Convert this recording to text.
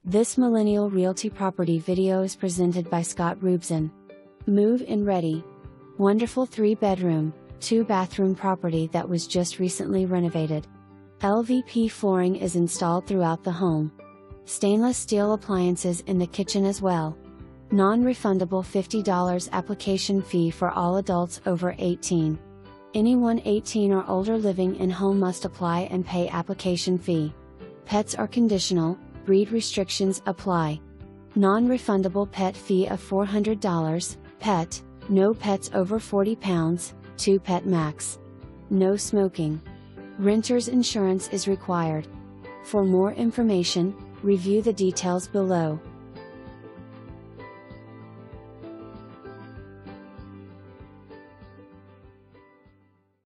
This Millennial Realty property video is presented by Rubzin. Move-in ready. Wonderful 3-bedroom, 2-bathroom property that was just recently renovated. LVP flooring is installed throughout the home. Stainless steel appliances in the kitchen as well. Non-refundable $50 application fee for all adults over 18. Anyone 18 or older living in home must apply and pay application fee. Pets are conditional, breed restrictions apply. Non-refundable pet fee of $400, pet, no pets over 40 pounds, 2 pet max. No smoking. Renter's insurance is required. For more information, review the details below.